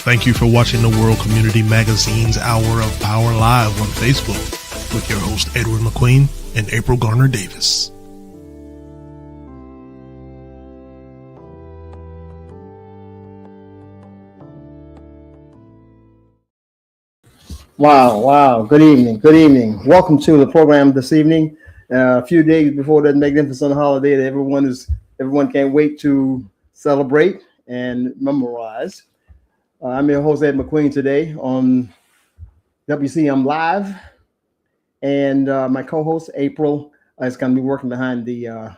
Thank you for watching the World Community Magazine's Hour of Power Live on Facebook with your host Edward McQueen and April Garner Davis. Wow. Good evening. Welcome to the program this evening. A few days before that magnificent holiday that everyone can't wait to celebrate and memorize. I'm your host, Ed McQueen, today on WCM Live. And my co-host, April, is going to be working behind the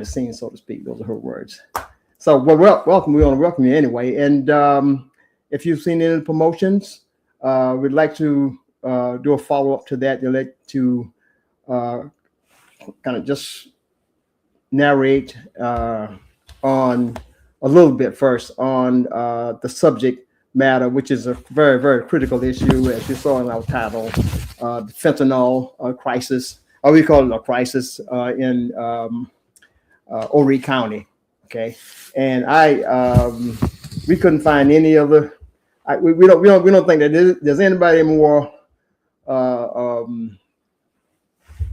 scenes, so to speak. Those are her words. So welcome. We want to welcome you anyway. And if you've seen any promotions, we'd like to do a follow-up to that. You'd like to kind of just narrate on a little bit first on the subject matter, which is a very, very critical issue, as you saw in our title, the fentanyl crisis, or we call it a crisis in Horry County. Okay, and we couldn't find any other. We don't think that there's anybody more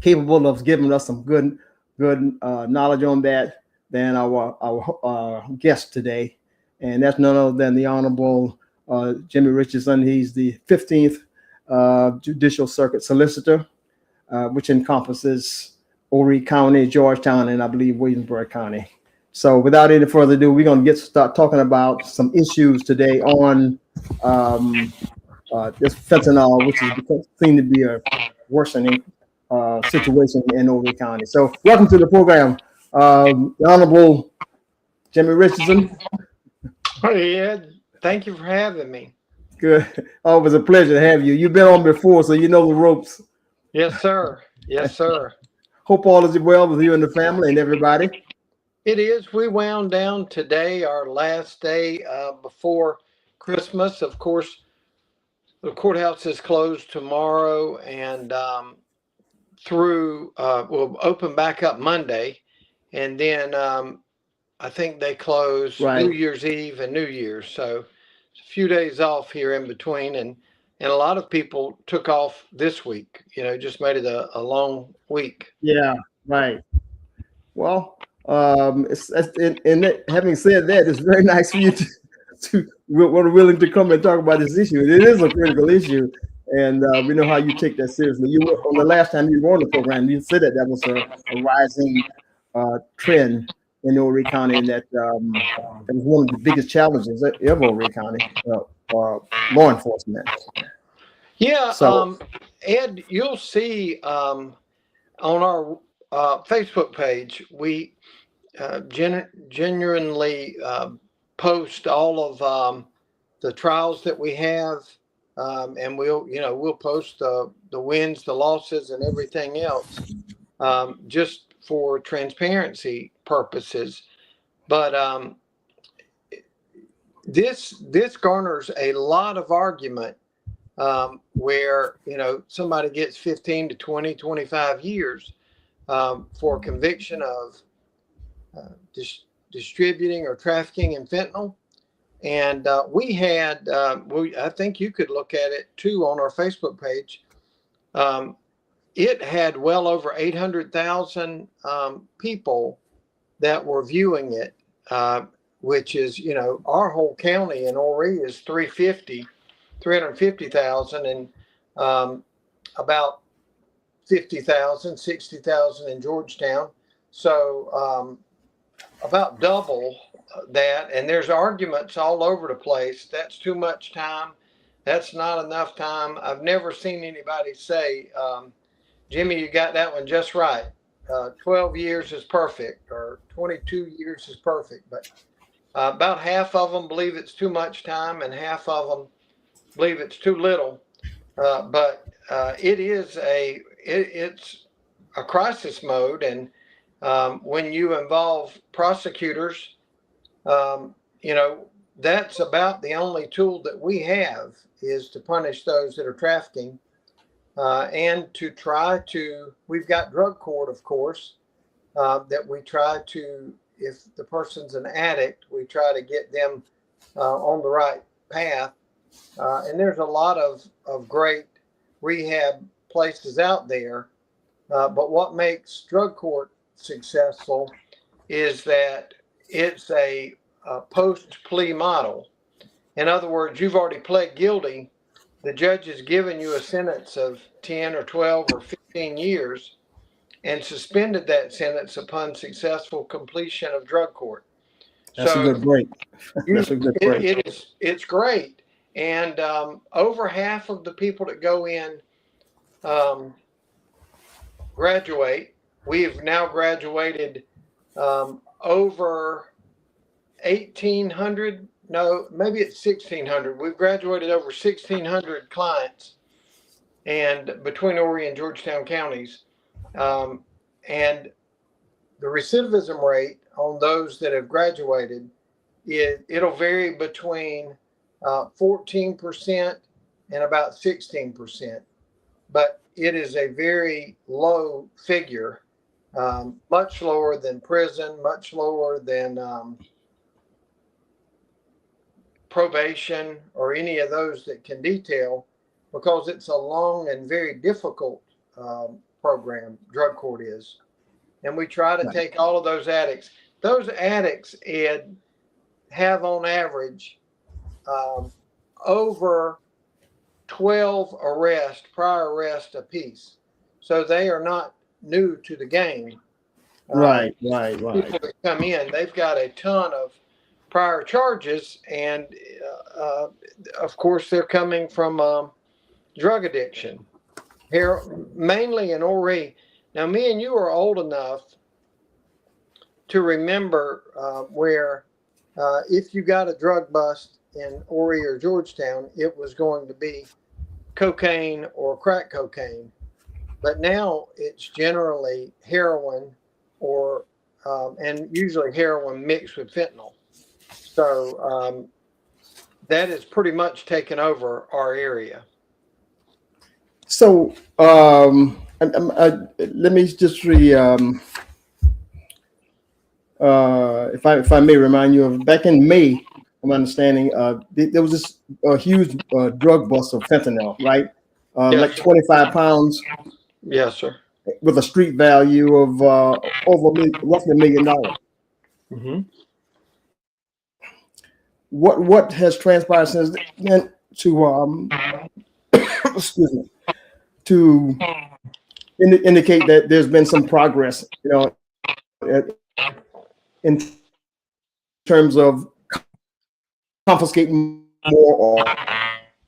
capable of giving us some good knowledge on that than our guest today, and that's none other than the Honorable Jimmy Richardson. He's the 15th Judicial Circuit Solicitor, which encompasses Horry County, Georgetown, and I believe Williamsburg County. So without any further ado, we're going to start talking about some issues today on this fentanyl, which is seen to be a worsening situation in Horry County. So welcome to the program, the Honorable Jimmy Richardson. Hey, Ed. Thank you for having me. Good. Always a pleasure to have you. You've been on before, so you know the ropes. Yes, sir. Hope all is well with you and the family and everybody. It is. We wound down today, our last day before Christmas. Of course, the courthouse is closed tomorrow, and we'll open back up Monday, and then I think they close New Year's Eve and New Year's. So it's a few days off here in between, and a lot of people took off this week. Just made it a long week. Yeah, right. Well, having said that, it's very nice for you to were willing to come and talk about this issue. It is a critical issue, and we know how you take that seriously. You were, on the last time you were on the program, you said that was a rising trend in Horry County, and that was one of the biggest challenges of Horry County, law enforcement. Yeah, so, Ed, you'll see on our Facebook page, we genuinely post all of the trials that we have, and we'll post the wins, the losses, and everything else, just for transparency purposes. But this garners a lot of argument, where somebody gets 15 to 20, 25 years for conviction of distributing or trafficking in fentanyl. And we had, I think you could look at it too on our Facebook page. It had well over 800,000 people that were viewing it, which is, our whole county in Horry is 350,000, and about 50,000, 60,000 in Georgetown. So about double that. And there's arguments all over the place. That's too much time. That's not enough time. I've never seen anybody say, Jimmy, you got that one just right. 12 years is perfect, or 22 years is perfect. But about half of them believe it's too much time, and half of them believe it's too little. But it's a crisis mode, and when you involve prosecutors, that's about the only tool that we have, is to punish those that are trafficking, and to try to, we've got drug court, of course, that we try to, if the person's an addict, we try to get them on the right path. And there's a lot of great rehab places out there. But what makes drug court successful is that it's a post-plea model. In other words, you've already pled guilty. The judge has given you a sentence of 10 or 12 or 15 years and suspended that sentence upon successful completion of drug court. That's a good break. That's a good break. It's great. And over half of the people that go in graduate. We've now graduated over 1,800. No, maybe it's 1,600. We've graduated over 1,600 clients, and between Horry and Georgetown counties, and the recidivism rate on those that have graduated, it'll vary between 14% and about 16%, but it is a very low figure, much lower than prison, much lower than probation or any of those that can detail, because it's a long and very difficult program, drug court is. And we try to take all of those addicts. Those addicts, Ed, have on average over 12 prior arrests apiece. So they are not new to the game. Right. People that come in, they've got a ton of prior charges, and of course they're coming from drug addiction. Here, mainly in Horry. Now, me and you are old enough to remember where if you got a drug bust in Horry or Georgetown, it was going to be cocaine or crack cocaine. But now it's generally heroin or and usually heroin mixed with fentanyl. So that has pretty much taken over our area. So let me just if I may remind you of back in May, I'm understanding there was this huge drug bust of fentanyl, right? Yes, like 25 pounds. Yes, sir. With a street value of roughly $1 million. Mm-hmm. What has transpired since then to excuse me, to indicate that there's been some progress, in terms of confiscating more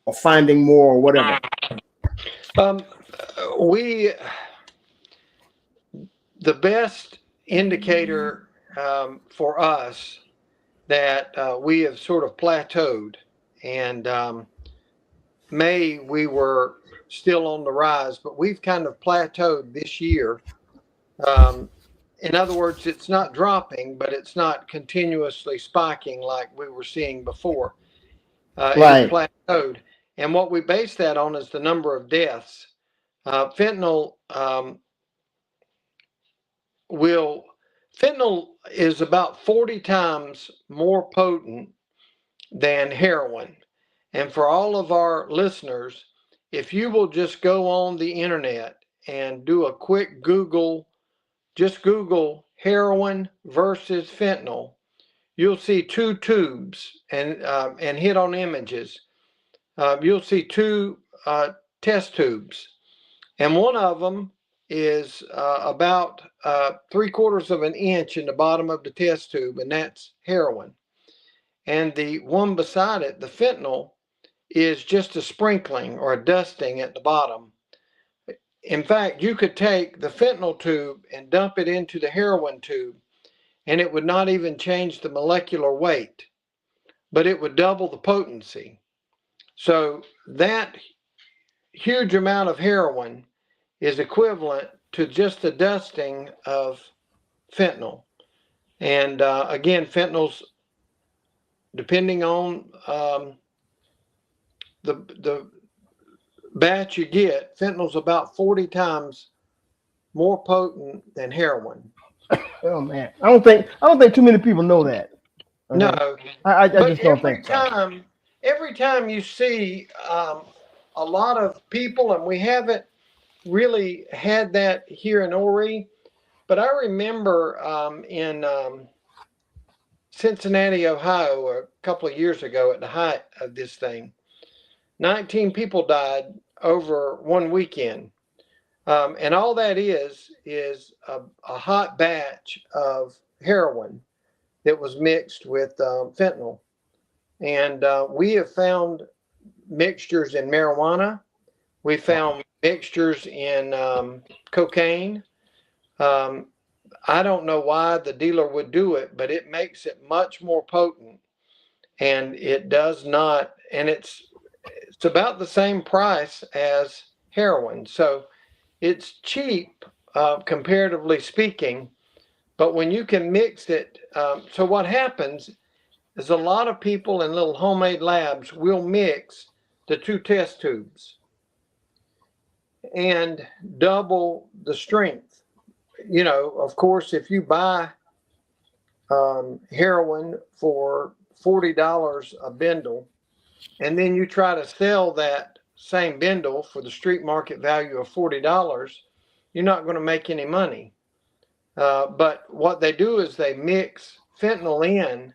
or finding more or whatever? The best indicator for us that we have sort of plateaued, and May we were still on the rise, but we've kind of plateaued this year. In other words, it's not dropping, but it's not continuously spiking like we were seeing before. Right. It's plateaued. And what we base that on is the number of deaths. Fentanyl is about 40 times more potent than heroin. And for all of our listeners, if you will just go on the internet and do a quick Google, just Google heroin versus fentanyl, you'll see two tubes and hit on images. You'll see two test tubes, and one of them is about 3/4 of an inch in the bottom of the test tube, and that's heroin. And the one beside it, the fentanyl, is just a sprinkling or a dusting at the bottom. In fact, you could take the fentanyl tube and dump it into the heroin tube, and it would not even change the molecular weight, but it would double the potency. So that huge amount of heroin is equivalent to just the dusting of fentanyl. And again, fentanyl's, depending on the batch you get, fentanyl's about 40 times more potent than heroin. Oh man, I don't think too many people know that. Okay. No, I but just don't think so. every time you see a lot of people, and we haven't really had that here in Horry, but I remember in Cincinnati, Ohio, a couple of years ago at the height of this thing, 19 people died over one weekend. And all that is a hot batch of heroin that was mixed with fentanyl. And we have found mixtures in marijuana. We found mixtures in cocaine. Um, I don't know why the dealer would do it, but it makes it much more potent. And it does not, and it's about the same price as heroin. So it's cheap, comparatively speaking. But when you can mix it, so what happens is a lot of people in little homemade labs will mix the two test tubes and double the strength. You know, of course, if you buy heroin for $40 a bindle, and then you try to sell that same bindle for the street market value of $40, you're not going to make any money. But what they do is they mix fentanyl in,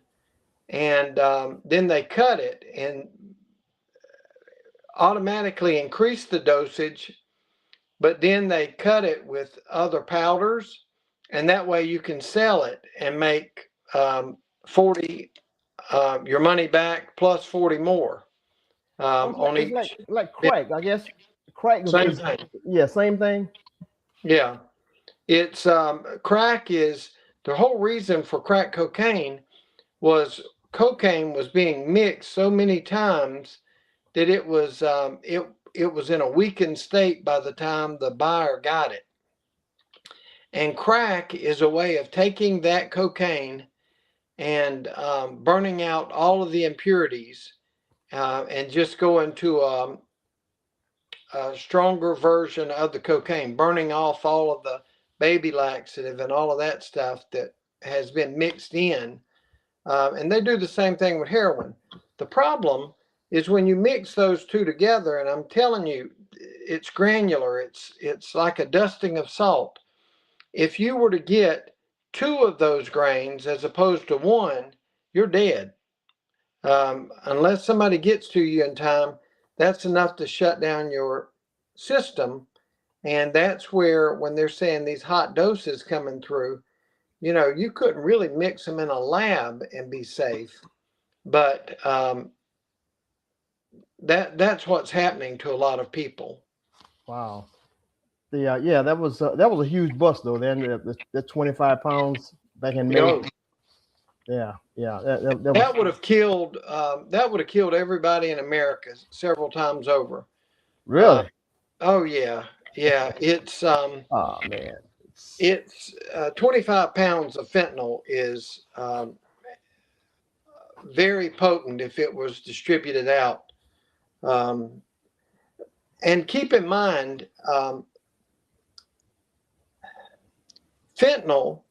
and then they cut it and automatically increase the dosage, but then they cut it with other powders, and that way you can sell it and make 40 your money back plus 40 more on It's each. like crack, I guess. Crack Same is thing. yeah, same thing. Yeah. It's crack is the whole reason for crack cocaine was cocaine was being mixed so many times that it was in a weakened state by the time the buyer got it. And crack is a way of taking that cocaine and burning out all of the impurities and just going to a stronger version of the cocaine, burning off all of the baby laxative and all of that stuff that has been mixed in. And they do the same thing with heroin. The problem is when you mix those two together, and I'm telling you, it's granular. It's like a dusting of salt. If you were to get two of those grains as opposed to one, you're dead. Unless somebody gets to you in time, that's enough to shut down your system. And that's where, when they're saying these hot doses coming through, you know, you couldn't really mix them in a lab and be safe. But that's what's happening to a lot of people. Wow. Yeah, that was a huge bust though. Then the 25 pounds back in May. You know, Yeah, that would have killed everybody in America several times over. really. Oh yeah, yeah. Oh man. It's 25 pounds of fentanyl is very potent if it was distributed out. And keep in mind, fentanyl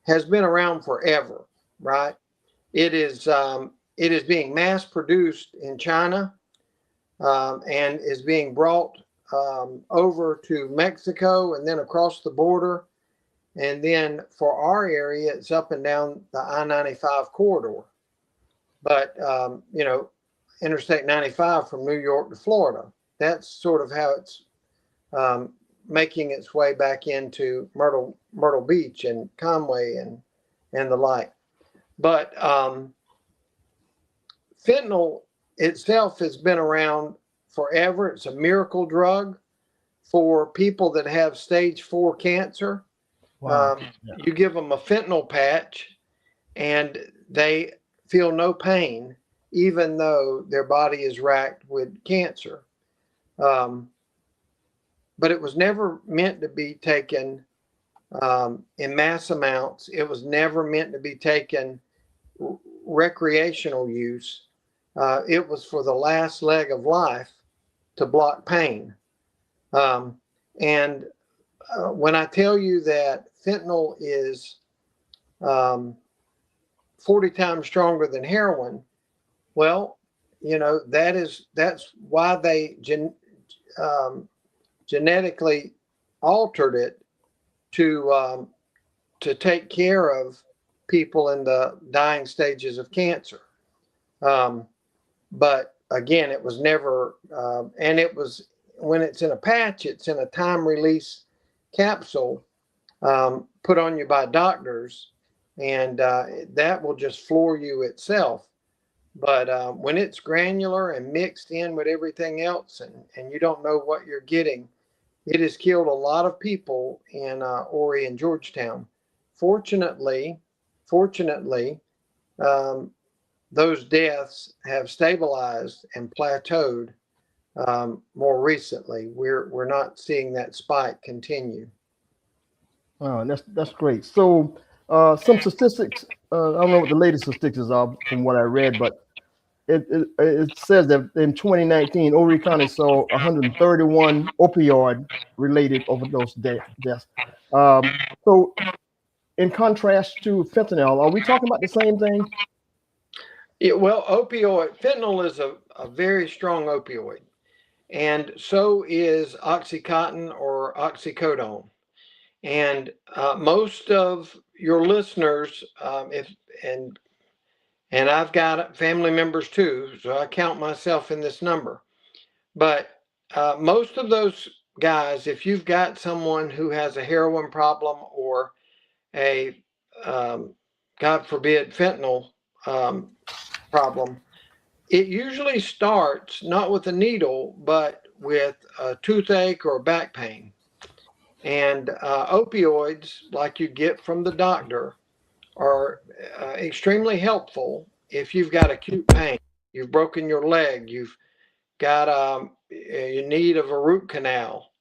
has been around forever, right? It is being mass produced in China and is being brought over to Mexico and then across the border. And then for our area, it's up and down the I-95 corridor. But, you know, Interstate 95 from New York to Florida, that's sort of how it's making its way back into Myrtle Beach and Conway and the like. But fentanyl itself has been around forever. It's a miracle drug for people that have stage 4 cancer. Wow. You give them a fentanyl patch and they feel no pain, even though their body is racked with cancer. But it was never meant to be taken in mass amounts. It was never meant to be taken recreational use. It was for the last leg of life to block pain. And when I tell you that fentanyl is 40 times stronger than heroin. Well, that's why they genetically altered it to take care of people in the dying stages of cancer. But again, it was never, and it was, when it's in a patch, it's in a time release capsule put on you by doctors, and that will just floor you itself. But when it's granular and mixed in with everything else, and you don't know what you're getting, it has killed a lot of people in Horry and Georgetown. Fortunately, those deaths have stabilized and plateaued more recently. We're not seeing that spike continue. Oh, that's great. So some statistics. I don't know what the latest statistics are from what I read, but it says that in 2019, Horry County saw 131 opioid related overdose deaths. So in contrast to fentanyl, are we talking about the same thing? Yeah, well, fentanyl is a very strong opioid, and so is Oxycontin or oxycodone. And most of your listeners, and I've got family members too, so I count myself in this number. But most of those guys, if you've got someone who has a heroin problem or a, God forbid, fentanyl problem, it usually starts not with a needle, but with a toothache or back pain. And opioids, like you get from the doctor, are extremely helpful if you've got acute pain. You've broken your leg. You've got you need of a root canal.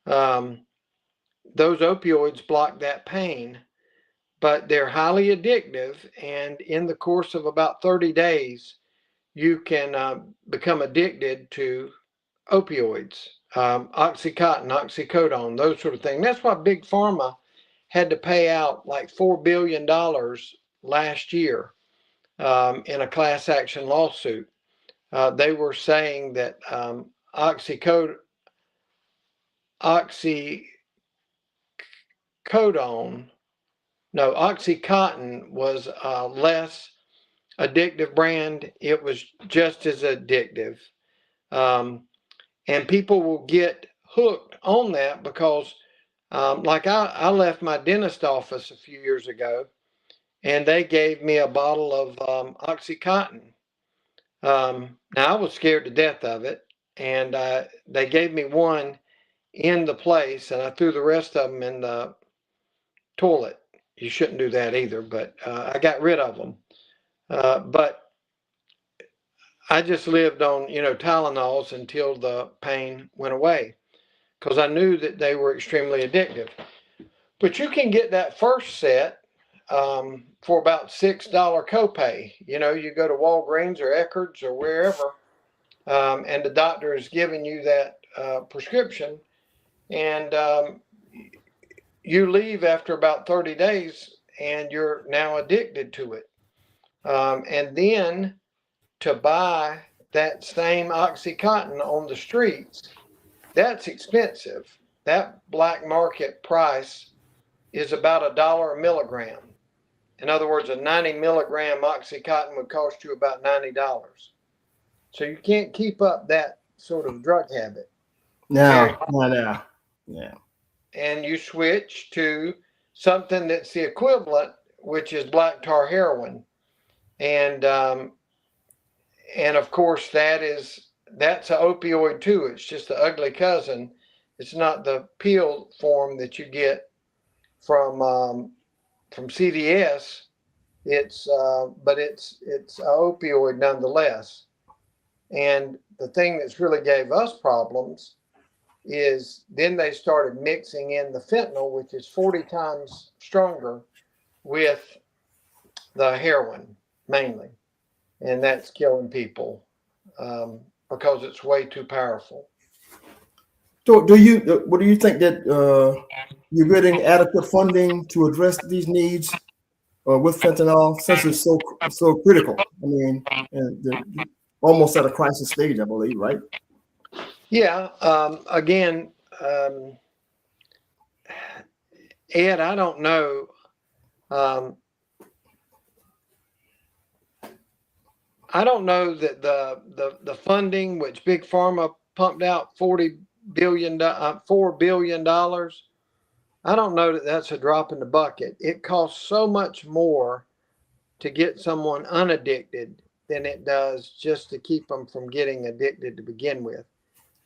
Those opioids block that pain, but they're highly addictive. And in the course of about 30 days, you can become addicted to opioids, Oxycontin, oxycodone, those sort of things. That's why Big Pharma had to pay out like $4 billion last year in a class action lawsuit. They were saying that oxycodone Oxycontin was a less addictive brand. It was just as addictive. And people will get hooked on that because like I left my dentist office a few years ago and they gave me a bottle of Oxycontin. Now I was scared to death of it, and they gave me one in the place and I threw the rest of them in the toilet. You shouldn't do that either, but I got rid of them. But I just lived on, Tylenols until the pain went away because I knew that they were extremely addictive. But you can get that first set for about $6 copay. You go to Walgreens or Eckerd's or wherever, and the doctor is giving you that prescription, and you leave after about 30 days and you're now addicted to it. And then to buy that same Oxycontin on the streets, that's expensive. That black market price is about $1 a milligram. In other words, a 90 milligram Oxycontin would cost you about $90. So you can't keep up that sort of drug habit. No. Yeah. And you switch to something that's the equivalent, which is black tar heroin. And of course that's an opioid too. It's just the ugly cousin. It's not the pill form that you get from CVS. But it's an opioid nonetheless. And the thing that's really gave us problems is then they started mixing in the fentanyl, which is 40 times stronger, with the heroin mainly. And that's killing people because it's way too powerful. So what do you think that you're getting adequate funding to address these needs? with fentanyl, since it's so critical. I mean, almost at a crisis stage, I believe, right? Yeah. Again, Ed, I don't know. I don't know that the funding, which Big Pharma pumped out $4 billion. I don't know that that's a drop in the bucket. It costs so much more to get someone unaddicted than it does just to keep them from getting addicted to begin with.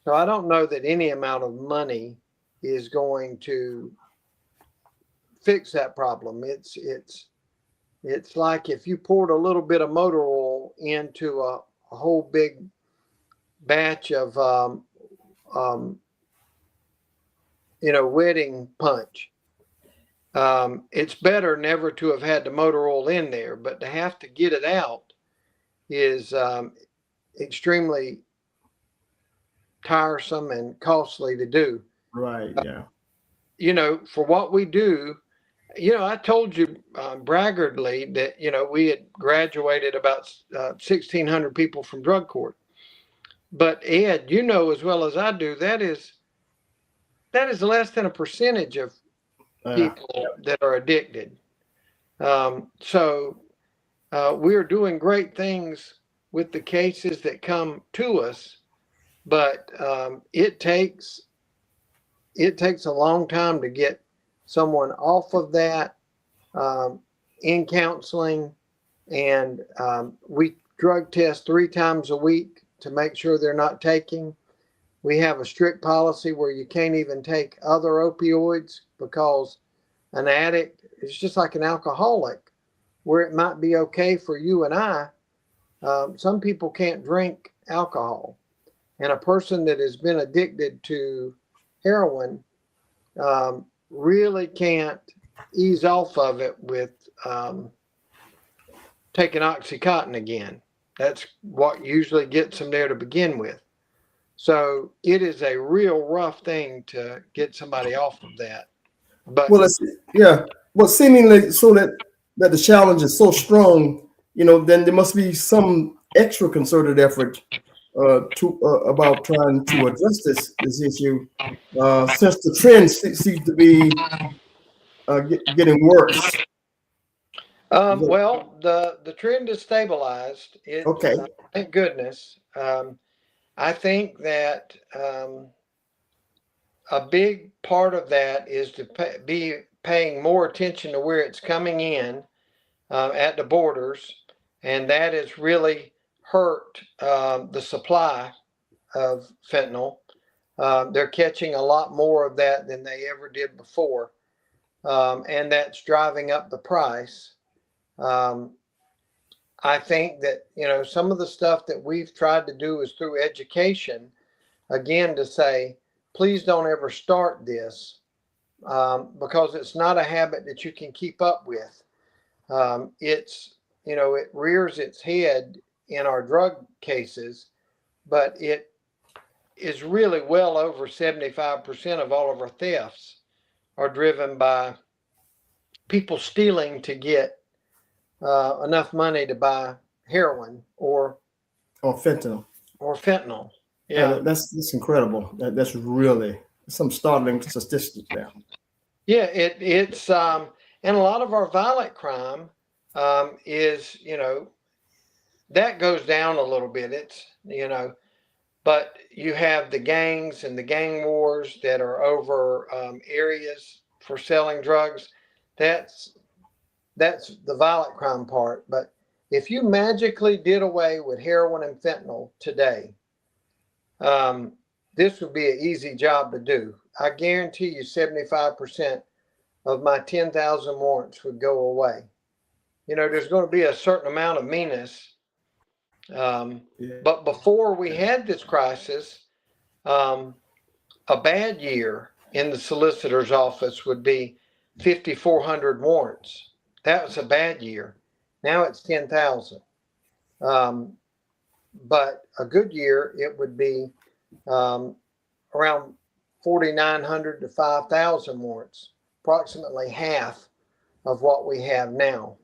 So I don't know that any amount of money is going to fix that problem. It's like if you poured a little bit of motor oil into a whole big batch of wedding punch. It's better never to have had the motor oil in there, but to have to get it out is extremely tiresome and costly to do. Right. Yeah. For what we do, I told you braggartly that, we had graduated about 1,600 people from drug court. But Ed, as well as I do, that is less than a percentage of people that are addicted. So we're doing great things with the cases that come to us, but it takes a long time to get someone off of that in counseling, and we drug test 3 times a week to make sure they're not taking. We have a strict policy where you can't even take other opioids, because an addict is just like an alcoholic, where it might be okay for you and I. Some people can't drink alcohol, and a person that has been addicted to heroin really can't ease off of it with taking OxyContin again. That's what usually gets them there to begin with. So it is a real rough thing to get somebody off of that. But well, seemingly so that the challenge is so strong, then there must be some extra concerted effort about trying to address this issue, since the trend seems to be getting worse. Well, the trend is stabilized. Okay. Thank goodness. I think that a big part of that is to be paying more attention to where it's coming in at the borders, and that has really hurt the supply of fentanyl. They're catching a lot more of that than they ever did before, and that's driving up the price. I think that, some of the stuff that we've tried to do is through education, again, to say, please don't ever start this, because it's not a habit that you can keep up with. It rears its head in our drug cases, but it is really well over 75% of all of our thefts are driven by people stealing to get enough money to buy heroin or fentanyl. Yeah, that's incredible. That's really some startling statistics there. Yeah, it's and a lot of our violent crime is, that goes down a little bit. It's, but you have the gangs and the gang wars that are over areas for selling drugs. That's the violent crime part. But if you magically did away with heroin and fentanyl today, this would be an easy job to do. I guarantee you 75% of my 10,000 warrants would go away. There's going to be a certain amount of meanness. But before we had this crisis, a bad year in the solicitor's office would be 5,400 warrants. That was a bad year. Now it's 10,000. But a good year, it would be around 4,900 to 5,000 warrants, approximately half of what we have now.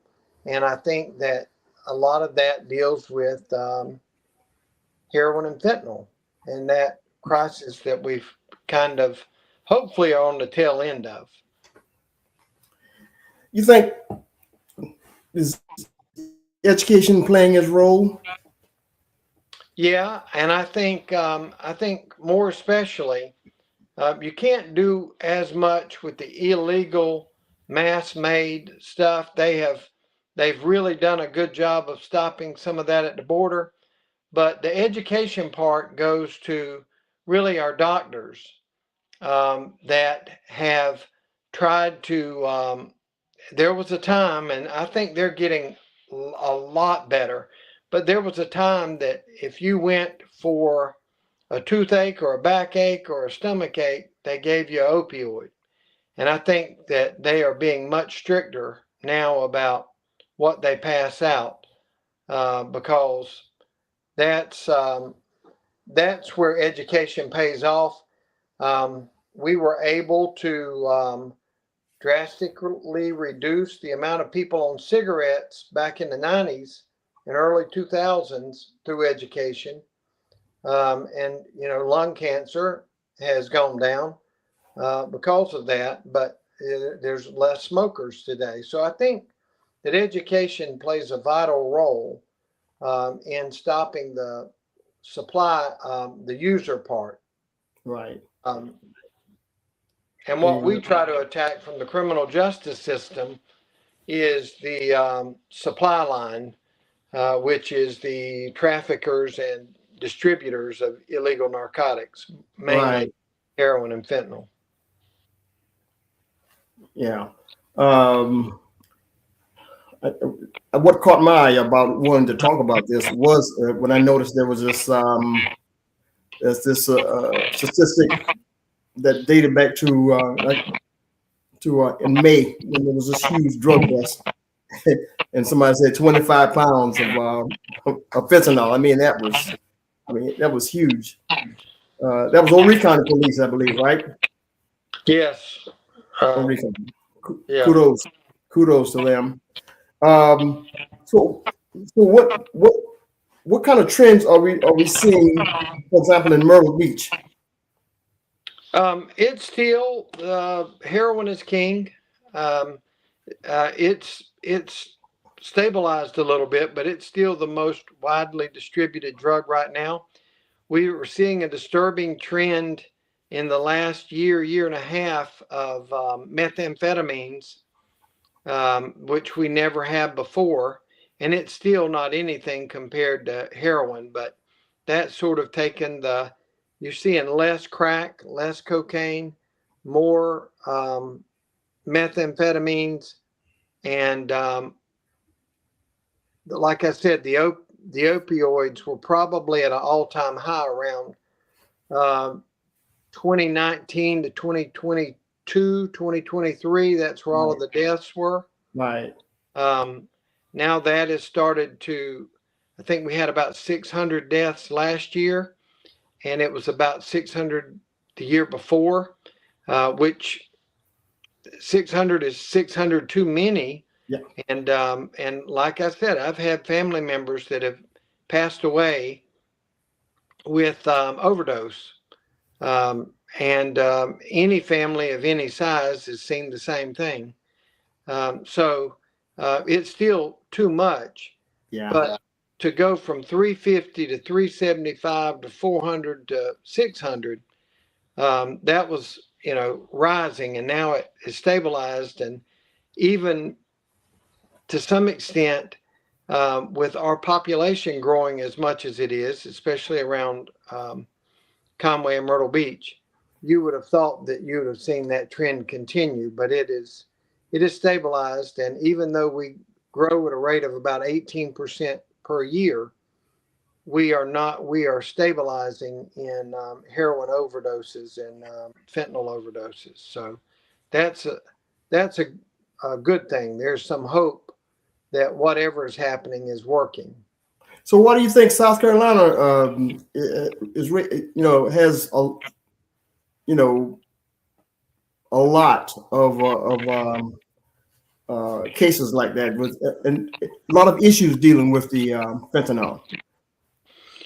And I think that a lot of that deals with heroin and fentanyl and that crisis that we've kind of hopefully are on the tail end of. You think is education playing its role? Yeah, and I think more especially, you can't do as much with the illegal mass-made stuff. They've really done a good job of stopping some of that at the border, but the education part goes to really our doctors that have tried to. There was a time, and I think they're getting a lot better, but there was a time that if you went for a toothache or a backache or a stomach ache, they gave you an opioid. And I think that they are being much stricter now about what they pass out because that's um, that's where education pays off. We were able to drastically reduce the amount of people on cigarettes back in the 90s and early 2000s through education. And, lung cancer has gone down because of that, but there's less smokers today. So I think that education plays a vital role in stopping the supply, the user part. Right. Um, and what we try to attack from the criminal justice system is the supply line, which is the traffickers and distributors of illegal narcotics, mainly Right. heroin and fentanyl. Yeah. Um, what caught my eye about wanting to talk about this was when I noticed there was this statistic that dated back to in May when there was this huge drug bust, and somebody said 25 pounds of fentanyl. That was huge. That was Horry County Police, I believe, right? Yes. Horry County. Yeah. Kudos to them. So what kind of trends are we seeing, for example, in Myrtle Beach? It's still heroin is king. It's stabilized a little bit, but it's still the most widely distributed drug right now. We were seeing a disturbing trend in the last year and a half of methamphetamines, which we never had before. And it's still not anything compared to heroin, but that's sort of taken you're seeing less crack, less cocaine, more methamphetamines. And like I said, the opioids were probably at an all-time high around 2019 to 2022, 2023. That's where all of the deaths were. Right. Now that has started to, I think we had about 600 deaths last year, and it was about 600 the year before, which 600 is 600 too many. Yeah. And like I said, I've had family members that have passed away with overdose. Any family of any size has seen the same thing. So it's still too much. Yeah. But to go from 350 to 375 to 400 to 600, that was, rising, and now it is stabilized. And even to some extent, with our population growing as much as it is, especially around Conway and Myrtle Beach, you would have thought that you would have seen that trend continue, but it is stabilized. And even though we grow at a rate of about 18% per year, we are stabilizing in heroin overdoses and fentanyl overdoses. So that's a good thing. There's some hope that whatever is happening is working. So why do you think South Carolina has a lot of cases like that with and a lot of issues dealing with the fentanyl.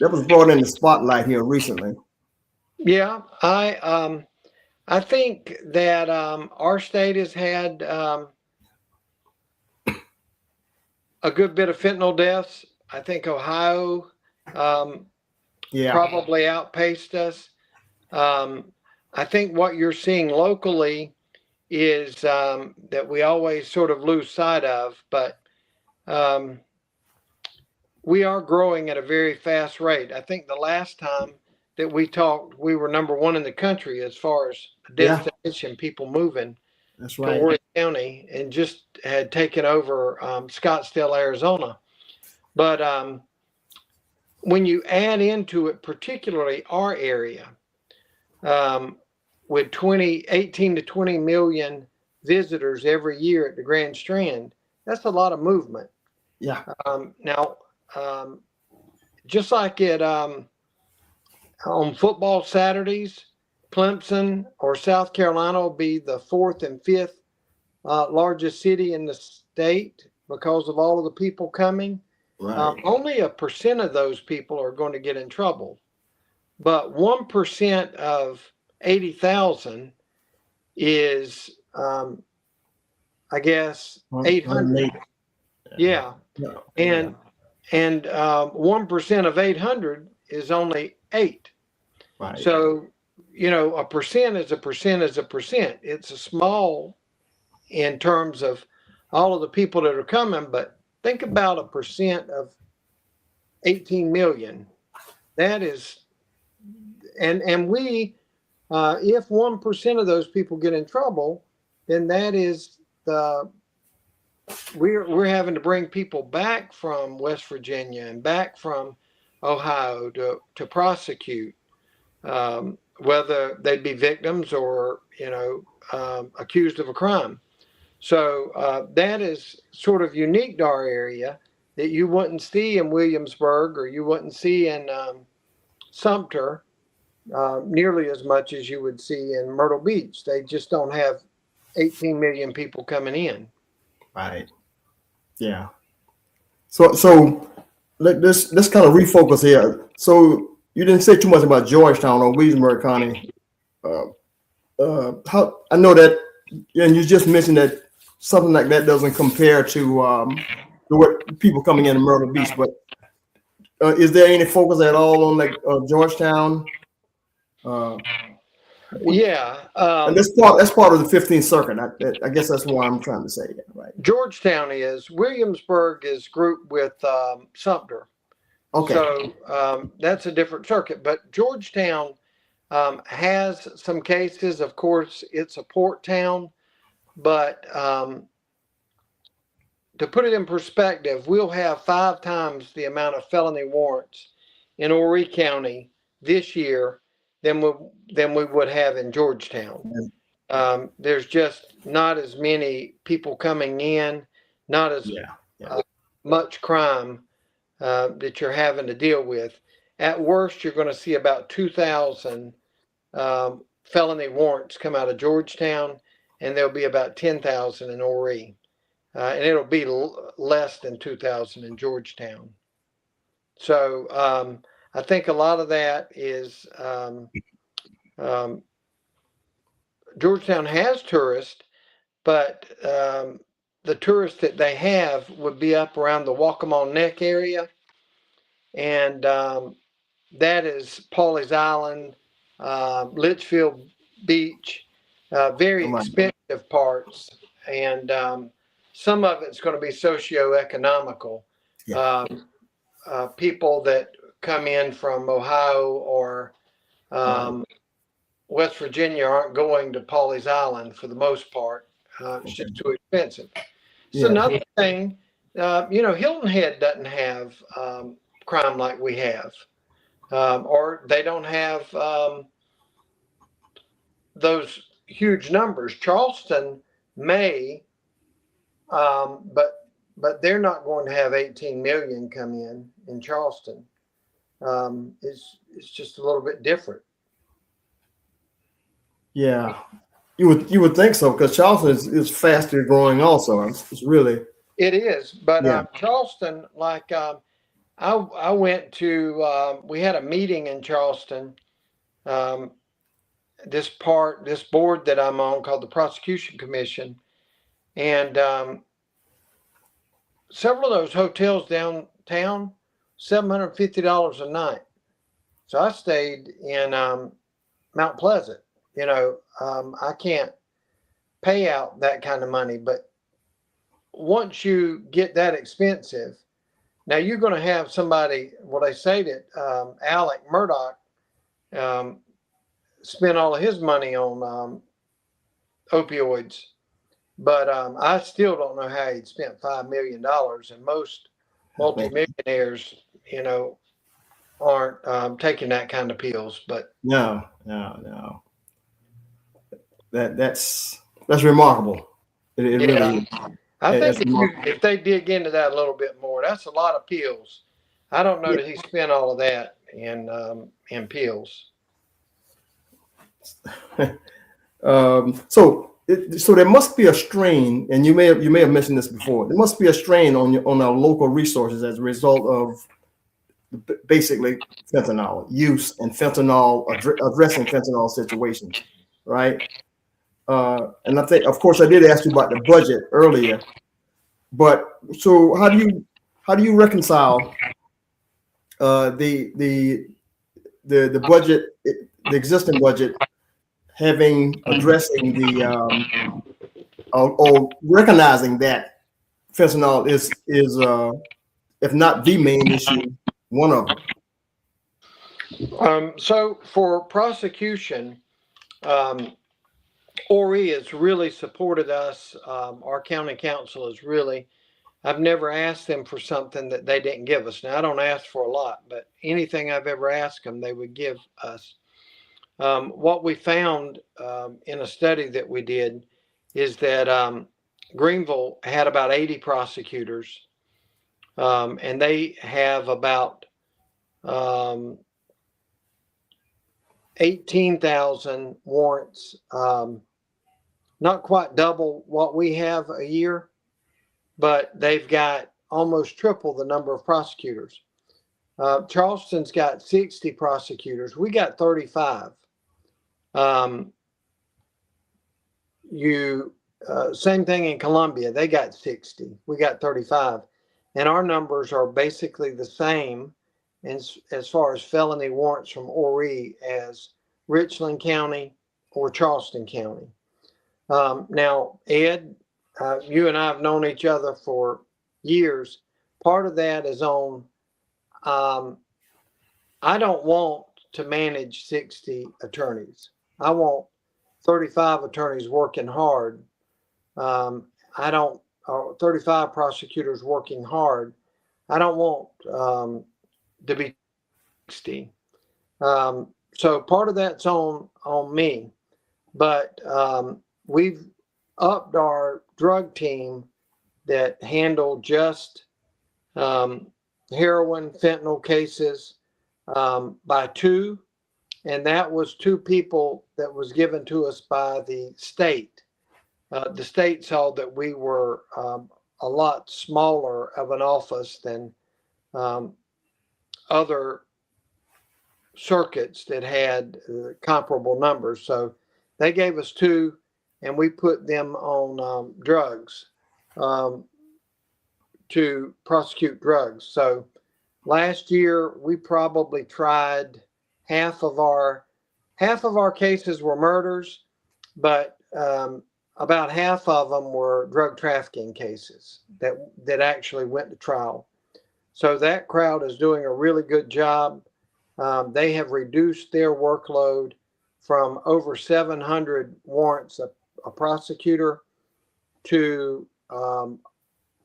That was brought in the spotlight here recently. Yeah, I think that our state has had a good bit of fentanyl deaths. I think Ohio probably outpaced us. I think what you're seeing locally is that we always sort of lose sight of, but we are growing at a very fast rate. I think the last time that we talked, we were number one in the country as far as destination people moving. That's to right. Horry County, and just had taken over Scottsdale, Arizona. But when you add into it, particularly our area, with 18 to 20 million visitors every year at the Grand Strand, that's a lot of movement. Yeah. Now, just like on football Saturdays, Clemson or South Carolina will be the fourth and fifth largest city in the state because of all of the people coming. Right. Only 1% of those people are going to get in trouble, but 1% of 80,000 is, I guess, 800. Yeah, and 1% of 800 is only 8. Right. So, a percent is a percent is a percent. It's a small in terms of all of the people that are coming, but think about 1% of 18 million. That is, and we, if 1% of those people get in trouble, then that is we're having to bring people back from West Virginia and back from Ohio to prosecute, whether they be victims or accused of a crime. So that is sort of unique to our area that you wouldn't see in Williamsburg or you wouldn't see in Sumter nearly as much as you would see in Myrtle Beach. They just don't have 18 million people coming in. Right. Yeah. So let's kind of refocus here. So you didn't say too much about Georgetown or Williamsburg County. How I know that, and you just mentioned that something like that doesn't compare to what people coming in Myrtle Beach. But is there any focus at all on like Georgetown? Yeah, and that's part of the 15th Circuit. I guess that's what I'm trying to say. Right. Georgetown is. Williamsburg is grouped with Sumter. Okay. So that's a different circuit. But Georgetown has some cases. Of course, it's a port town. But to put it in perspective, we'll have 5 times the amount of felony warrants in Horry County this year than we would have in Georgetown. There's just not as many people coming in, not as much crime that you're having to deal with. At worst, you're going to see about 2,000 felony warrants come out of Georgetown, and there'll be about 10,000 in Horry. And it'll be less than 2,000 in Georgetown. So I think a lot of that is Georgetown has tourists, but the tourists that they have would be up around the Waccamaw Neck area. And that is Pawleys Island, Litchfield Beach, very expensive parts. And some of it's going to be socioeconomical. Yeah. People that come in from Ohio or West Virginia aren't going to Pawleys Island for the most part. It's just too expensive. So another thing, Hilton Head doesn't have crime like we have, or they don't have those huge numbers. Charleston may, but they're not going to have 18 million come in Charleston. It's just a little bit different. Yeah. You would think so, because Charleston is faster growing also. It's really, It is, but yeah. Charleston, like I went to, we had a meeting in Charleston. Um, this board that I'm on called the Prosecution Commission, and several of those hotels downtown, $750 a night. So I stayed in Mount Pleasant. I can't pay out that kind of money, but once you get that expensive, now you're going to have somebody. Well, they say that Alec Murdoch um, spent all of his money on opioids, but I still don't know how he'd spent $5 million. And most multimillionaires, aren't taking that kind of pills. But No. That's remarkable. It yeah, really is. I That's think remarkable. if they dig into that a little bit more, that's a lot of pills. I don't know Yeah. that he spent all of that in pills. So there must be a strain, and you may have mentioned this before. There must be a strain on our local resources as a result of basically fentanyl use and addressing fentanyl situations, right? And I think, of course, I did ask you about the budget earlier, but so how do you reconcile the budget, the existing budget, addressing or recognizing that fentanyl is if not the main issue, one of them. So for prosecution, Horry has really supported us. Our county council has really. I've never asked them for something that they didn't give us. Now I don't ask for a lot, but anything I've ever asked them, they would give us. What we found in a study that we did is that Greenville had about 80 prosecutors, and they have about 18,000 warrants, not quite double what we have a year, but they've got almost triple the number of prosecutors. Charleston's got 60 prosecutors. We got 35. Same thing in Columbia. They got 60. We got 35. And our numbers are basically the same as far as felony warrants from Horry as Richland County or Charleston County. Now, Ed, you and I have known each other for years. Part of that is on, I don't want to manage 60 attorneys. I want 35 attorneys working hard. 35 prosecutors working hard. I don't want to be 60. So part of that's on me, but we've upped our drug team that handle just heroin, fentanyl cases by 2. And that was 2 people that was given to us by the state. The state saw that we were a lot smaller of an office than other circuits that had comparable numbers. So they gave us 2, and we put them on drugs to prosecute drugs. So last year we probably tried half of our cases were murders, but about half of them were drug trafficking cases that actually went to trial. So that crowd is doing a really good job. They have reduced their workload from over 700 warrants a prosecutor to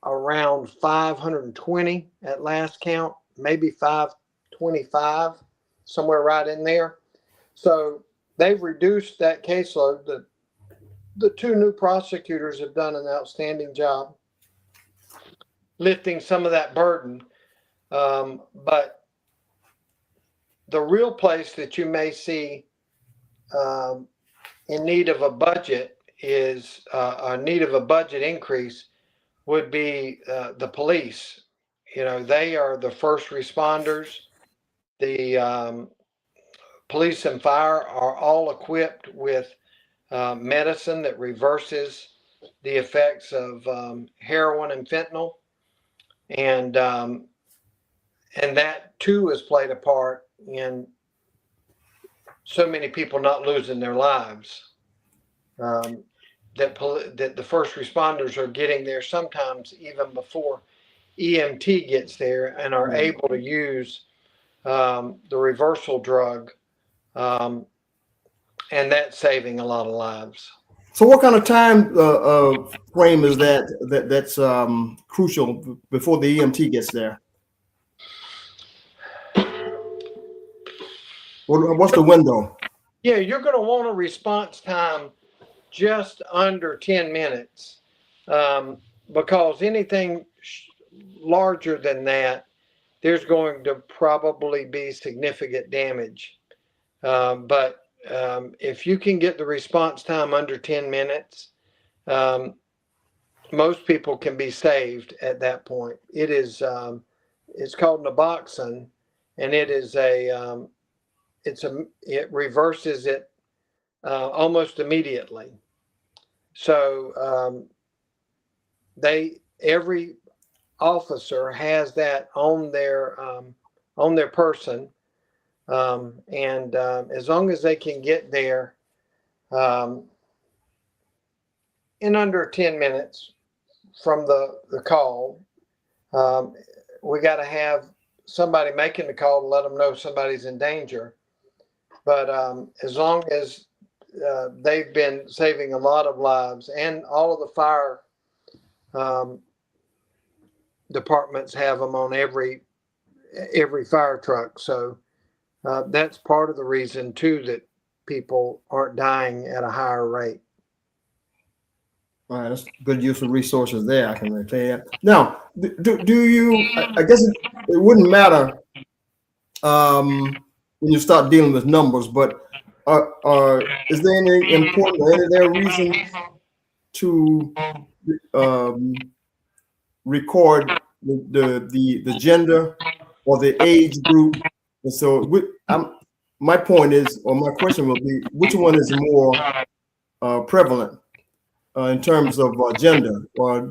around 520 at last count, maybe 525, somewhere right in there. So they've reduced that caseload. The 2 new prosecutors have done an outstanding job lifting some of that burden. But the real place that you may see in need of a budget is need of a budget increase would be the police. You know, they are the first responders. The police and fire are all equipped with medicine that reverses the effects of heroin and fentanyl, and that too has played a part in so many people not losing their lives. That the first responders are getting there sometimes even before EMT gets there, and are able to use the reversal drug, and that's saving a lot of lives. So what kind of time frame is that's crucial before the EMT gets there? What's the window? Yeah, you're going to want a response time just under 10 minutes, because anything larger than that, there's going to probably be significant damage. But if you can get the response time under 10 minutes, most people can be saved at that point. It is, it's called Naboxone, and it is it reverses it almost immediately. So every officer has that on their person, and as long as they can get there in under 10 minutes from the call, we got to have somebody making the call to let them know somebody's in danger. But as long as they've been saving a lot of lives, and all of the fire departments have them on every fire truck. So that's part of the reason too that people aren't dying at a higher rate. All right, that's good use of resources there, I can tell you. Now, do you, I guess it wouldn't matter when you start dealing with numbers, but is there any important, or any there reasons to record the gender or the age group? And so my point is, or my question will be, which one is more prevalent in terms of gender, or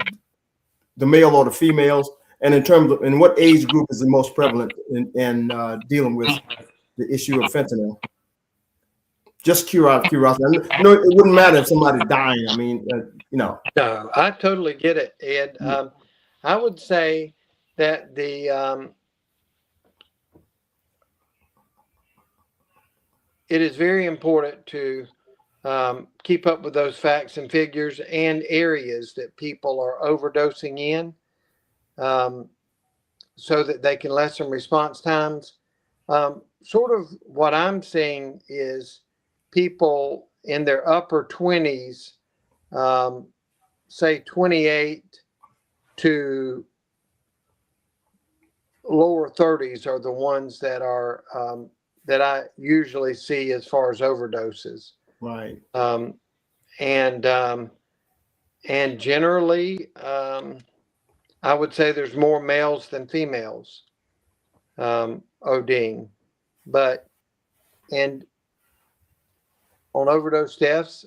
the male or the females, and in terms of, in what age group is the most prevalent in dealing with the issue of fentanyl? Just curiosity. No, it wouldn't matter if somebody's dying. I mean, No, I totally get it, Ed. I would say that it is very important to keep up with those facts and figures and areas that people are overdosing in, so that they can lessen response times. Sort of what I'm seeing is people in their upper 20s, say 28 to lower 30s, are the ones that are that I usually see as far as overdoses. right. And generally, I would say there's more males than females ODing, and on overdose deaths,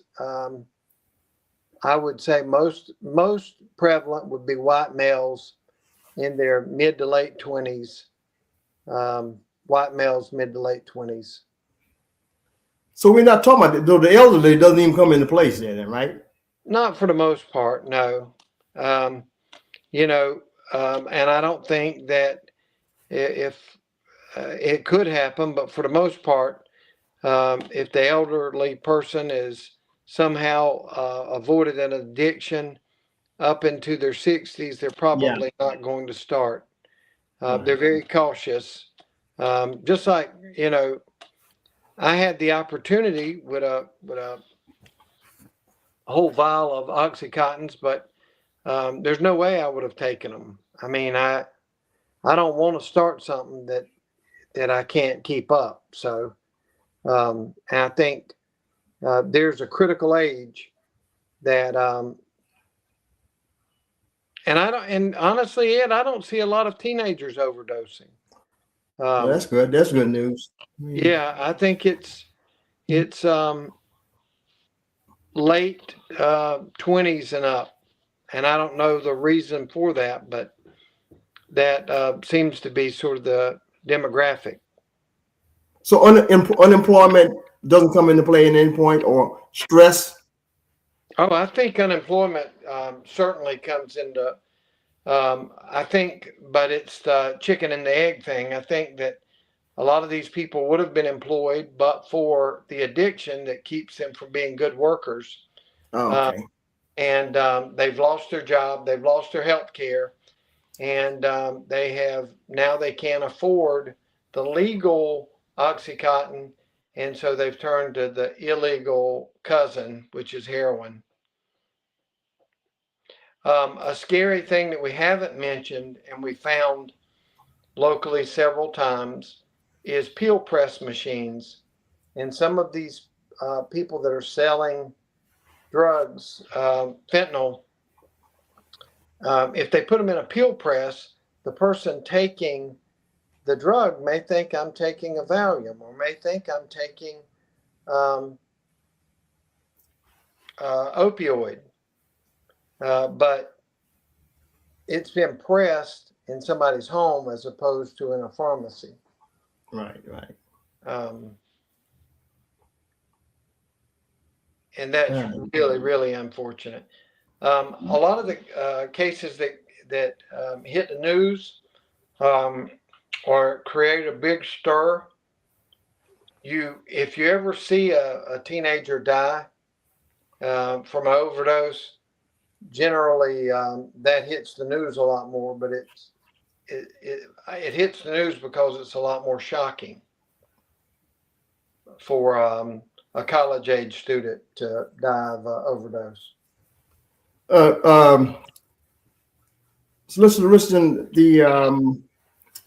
I would say most prevalent would be white males in their mid to late 20s. White males, mid to late 20s. So we're not talking about the elderly doesn't even come into place then, right? Not for the most part, no. You know, and I don't think that if it could happen, but for the most part, if the elderly person is somehow avoided an addiction up into their 60s, they're probably not going to start. They're very cautious. Just like, you know, I had the opportunity with a whole vial of Oxycontins, but there's no way I would have taken them. I mean, I don't want to start something that I can't keep up. So, and I think there's a critical age that, and honestly, Ed, I don't see a lot of teenagers overdosing. Well, that's good. That's good news. Yeah, I think it's late 20s and up, and I don't know the reason for that, but that seems to be sort of the demographic. So unemployment doesn't come into play at any point, or stress? Oh, I think unemployment certainly comes into, I think, but it's the chicken and the egg thing. I think that a lot of these people would have been employed, but for the addiction that keeps them from being good workers. Oh, okay. And they've lost their job, they've lost their health care, and they can't afford the legal Oxycontin, and so they've turned to the illegal cousin, which is heroin. A scary thing that we haven't mentioned, and we found locally several times, is peel press machines. And some of these people that are selling drugs, fentanyl, if they put them in a peel press, the person taking the drug may think I'm taking a Valium, or may think I'm taking opioid, but it's been pressed in somebody's home as opposed to in a pharmacy. Right, right. And that's really, really unfortunate. A lot of the cases that hit the news or create a big stir, if you ever see a teenager die from an overdose, generally that hits the news a lot more, but it hits the news because it's a lot more shocking for a college age student to die of overdose. Solicitor Richardson,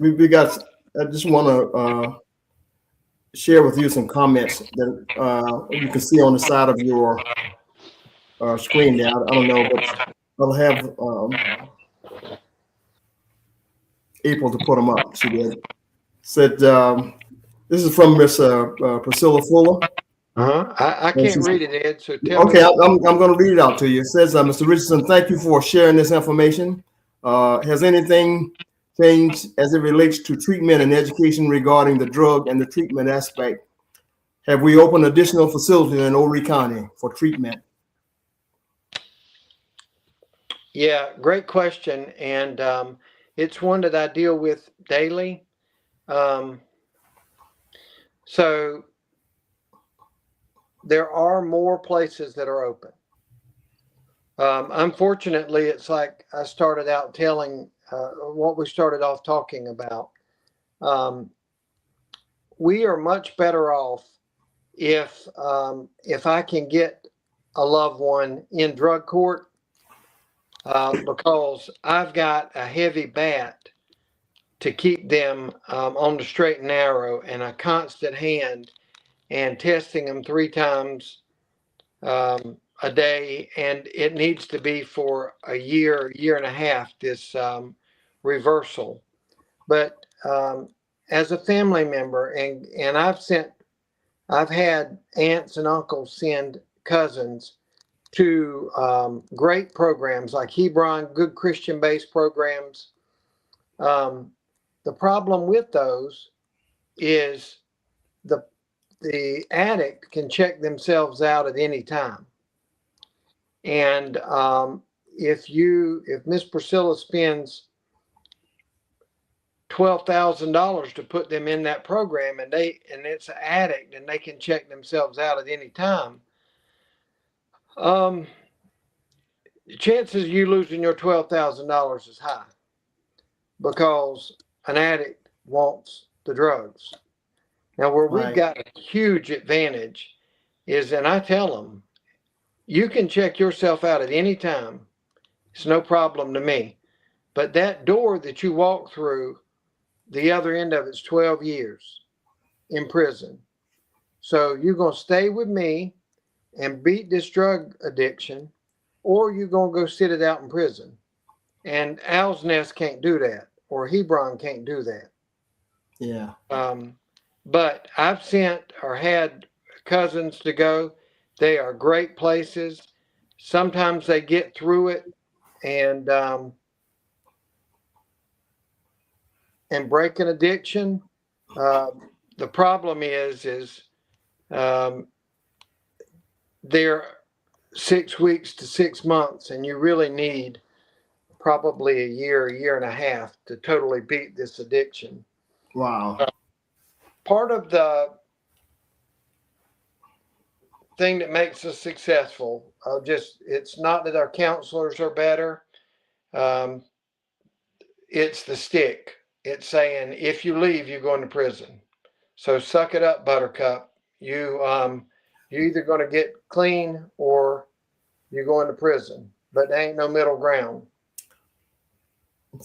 we got. I just want to share with you some comments that you can see on the side of your screen there. I don't know, but I'll have April to put them up. She did. Said this is from Miss Priscilla Fuller. I can't read it, Ed. So tell me. Okay, I'm going to read it out to you. It says, "Mr. Richardson, thank you for sharing this information. Has anything changed as it relates to treatment and education regarding the drug and the treatment aspect? Have we opened additional facilities in Horry County for treatment?" Yeah, great question. And it's one that I deal with daily. So there are more places that are open. Unfortunately, it's like I started out telling what we started off talking about. We are much better off if I can get a loved one in drug court, because I've got a heavy bat to keep them on the straight and narrow, and a constant hand, and testing them 3 times a day, and it needs to be for a year and a half, this reversal. But as a family member, and I've had aunts and uncles send cousins to great programs like Hebron, good Christian-based programs. The problem with those is the addict can check themselves out at any time. And if Miss Priscilla spends $12,000 to put them in that program, and it's an addict, and they can check themselves out at any time, the chances of you losing your $12,000 is high, because an addict wants the drugs. Now, where we've got a huge advantage is, and I tell them, you can check yourself out at any time. It's no problem to me. But that door that you walk through, the other end of it's 12 years in prison. So you're going to stay with me. and beat this drug addiction, or you're going to go sit it out in prison. And Owl's Nest can't do that, or Hebron can't do that. Yeah. But I've sent or had cousins to go. They are great places. Sometimes they get through it and break an addiction. The problem is they're 6 weeks to 6 months, and you really need probably a year and a half to totally beat this addiction. Wow. Part of the thing that makes us successful, it's not that our counselors are better. It's the stick. It's saying, if you leave, you're going to prison. So suck it up, Buttercup. You're either going to get clean or you're going to prison. But there ain't no middle ground.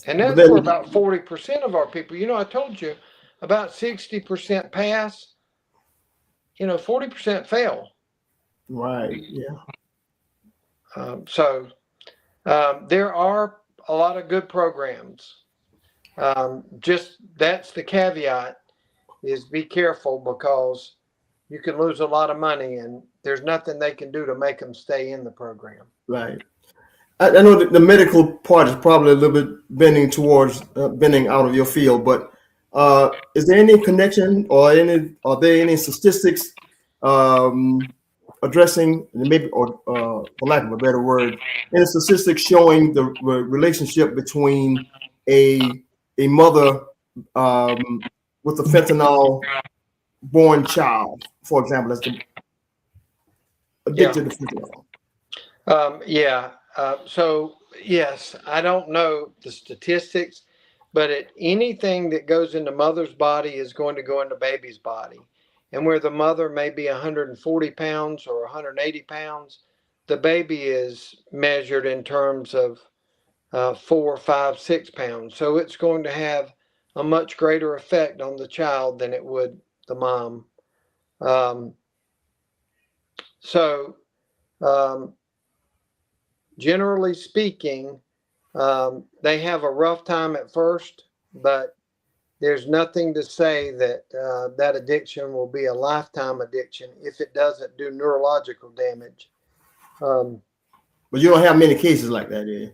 And that's for about 40% of our people. I told you about 60% pass. 40% fail. Right. Yeah. So there are a lot of good programs. Just that's the caveat, is be careful, because you can lose a lot of money and there's nothing they can do to make them stay in the program. Right. I know that the medical part is probably a little bit bending towards bending out of your field, but is there any connection or are there any statistics addressing maybe, or for lack of a better word, any statistics showing the relationship between a mother with a fentanyl born child, for example, that's addicted to fentanyl? So yes, I don't know the statistics, but anything that goes into mother's body is going to go into baby's body. And where the mother may be 140 pounds or 180 pounds, the baby is measured in terms of 4, 5, 6 pounds. So it's going to have a much greater effect on the child than it would the mom. Generally speaking, they have a rough time at first, but there's nothing to say that that addiction will be a lifetime addiction if it doesn't do neurological damage. But you don't have many cases like that, do you?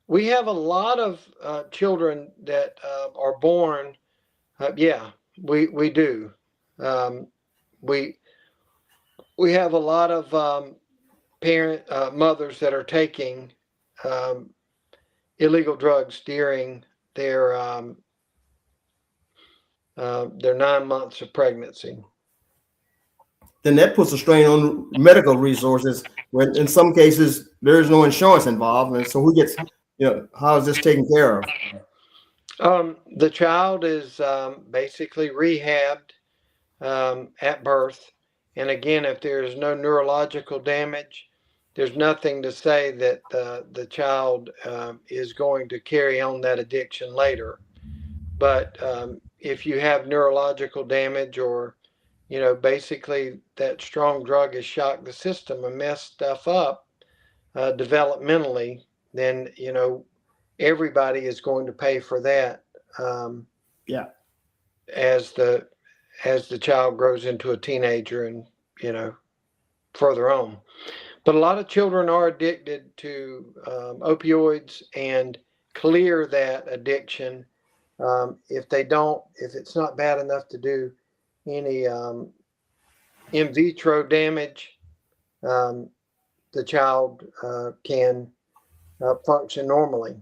We have a lot of children that are born. We do. We have a lot of mothers that are taking illegal drugs during their 9 months of pregnancy. Then that puts a strain on medical resources when in some cases there is no insurance involved. And so who gets, how is this taken care of? The child is basically rehabbed at birth. And again, if there's no neurological damage, there's nothing to say that the child is going to carry on that addiction later. But if you have neurological damage, or basically that strong drug has shocked the system and messed stuff up developmentally, then everybody is going to pay for that. As the child grows into a teenager and further on. But a lot of children are addicted to opioids and clear that addiction. If it's not bad enough to do any in vitro damage, the child can function normally.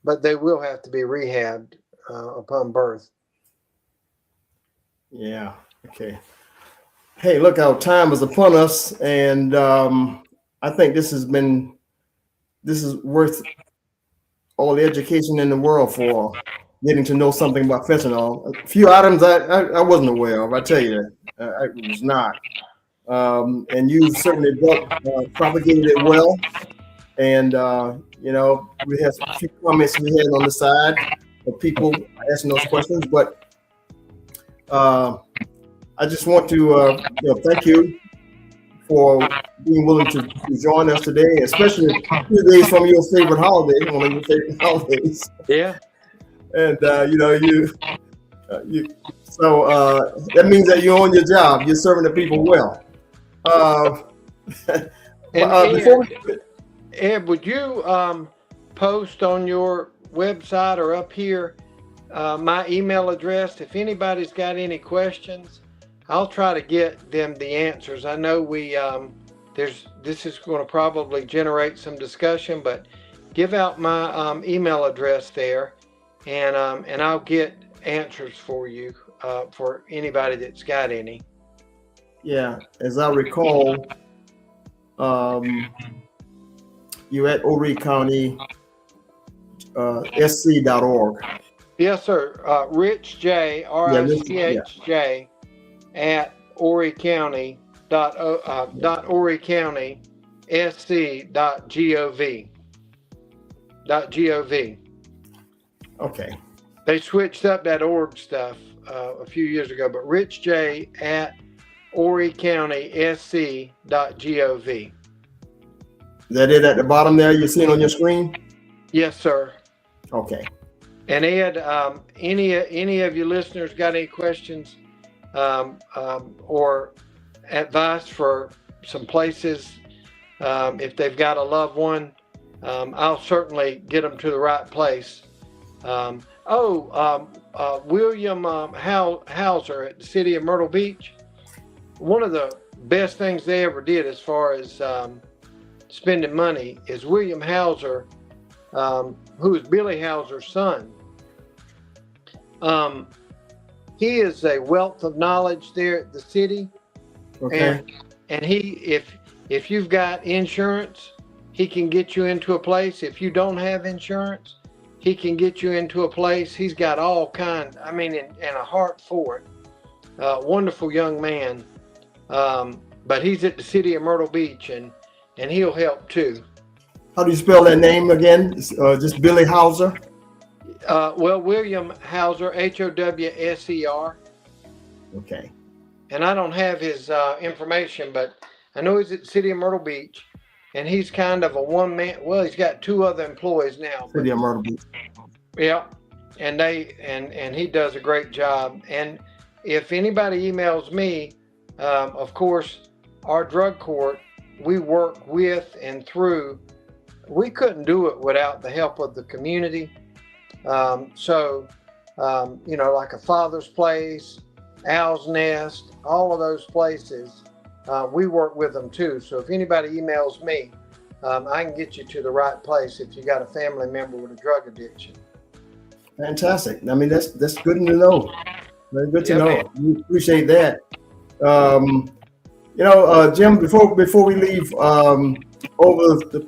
But they will have to be rehabbed upon birth. Yeah. Okay. Hey, look, our time is upon us, and I think this is worth all the education in the world for getting to know something about fentanyl. A few items I wasn't aware of. I tell you that I was not. And you certainly propagated it well. And we have a few comments we had on the side of people asking those questions, but I just want to thank you for being willing to join us today, especially a few days from your favorite holiday, one of your favorite holidays. Yeah. And that means that you're on your job. You're serving the people well. And Ed, would you post on your website or up here my email address? If anybody's got any questions, I'll try to get them the answers. I know this is going to probably generate some discussion, but give out my email address there, and I'll get answers for you for anybody that's got any. Yeah, as I recall, you're at Horry County SC.org. Yes, sir. Rich J, RICHJ, at Horry County Horry County SC.gov. Okay. They switched up that org stuff a few years ago, but Rich J at Horry County SC.gov. Is that it at the bottom there you're seeing on your screen? Yes, sir. Okay. And Ed, any of you listeners got any questions or advice for some places if they've got a loved one, I'll certainly get them to the right place. William Hauser at the city of Myrtle Beach. One of the best things they ever did as far as spending money is William Hauser, who is Billy Hauser's son. He is a wealth of knowledge there at the city. Okay. And he, if you've got insurance, he can get you into a place. If you don't have insurance, he can get you into a place. He's got all kinds, and a heart for it. Wonderful young man. But he's at the city of Myrtle Beach, and he'll help too. How do you spell that name again? Just Billy Hauser? William Hauser, Howser. Okay. And I don't have his information, but I know he's at the city of Myrtle Beach, and he's kind of a one-man. Well, he's got two other employees now. City of Myrtle Beach. Yeah, and he does a great job. And if anybody emails me, of course, our drug court, we work with and through. We couldn't do it without the help of the community. Like a Father's Place, Owl's Nest, all of those places, we work with them too. So if anybody emails me, I can get you to the right place if you got a family member with a drug addiction. Fantastic. That's good to know. Very good to know. Man. We appreciate that. Jim, before we leave, over the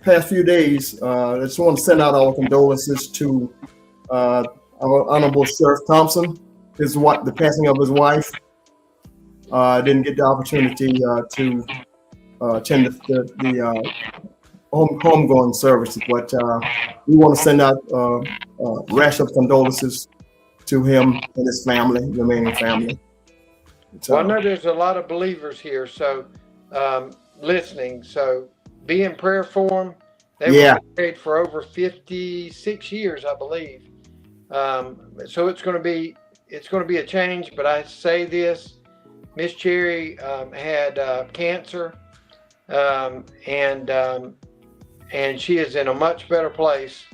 past few days, I just want to send out our condolences to our Honorable Sheriff Thompson. The passing of his wife. Didn't get the opportunity to attend the homegoing services, but we want to send out a rash of condolences to him and his family, the remaining family. Well, I know there's a lot of believers here, so listening. So be in prayer for them. They were married for over 56 years, I believe. So it's going to be a change. But I say this: Miss Cherry had cancer, and she is in a much better place.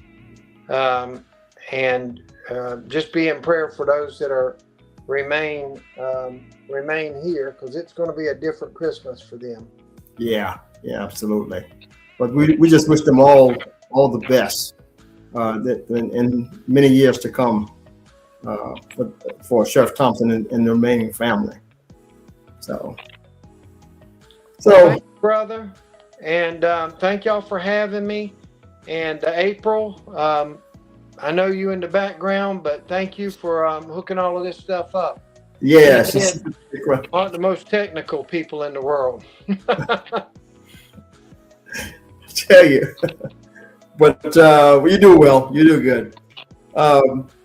Just be in prayer for those that are remain here, because it's going to be a different Christmas for them. Yeah, absolutely. But we just wish them all the best that in many years to come for Sheriff Thompson and the remaining family. So thank you, brother, and thank y'all for having me. And April, I know you in the background, but thank you for hooking all of this stuff up. Yes, one of the most technical people in the world. Tell you, but you do well. You do good.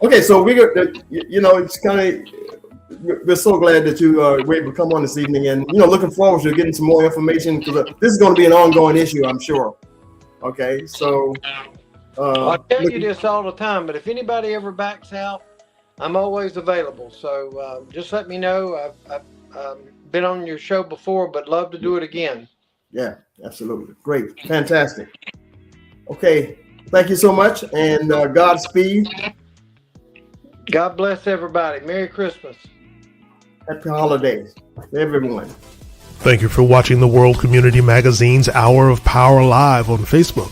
Okay, so we got, it's kind of we're so glad that you were able to come on this evening, and looking forward to getting some more information, because this is going to be an ongoing issue, I'm sure. Okay, so I tell you this all the time, but if anybody ever backs out, I'm always available. So just let me know. I've been on your show before, but love to do it again. Yeah, absolutely. Great. Fantastic. Okay. Thank you so much, and Godspeed. God bless everybody. Merry Christmas. Happy holidays, everyone. Thank you for watching the World Community Magazine's Hour of Power Live on Facebook.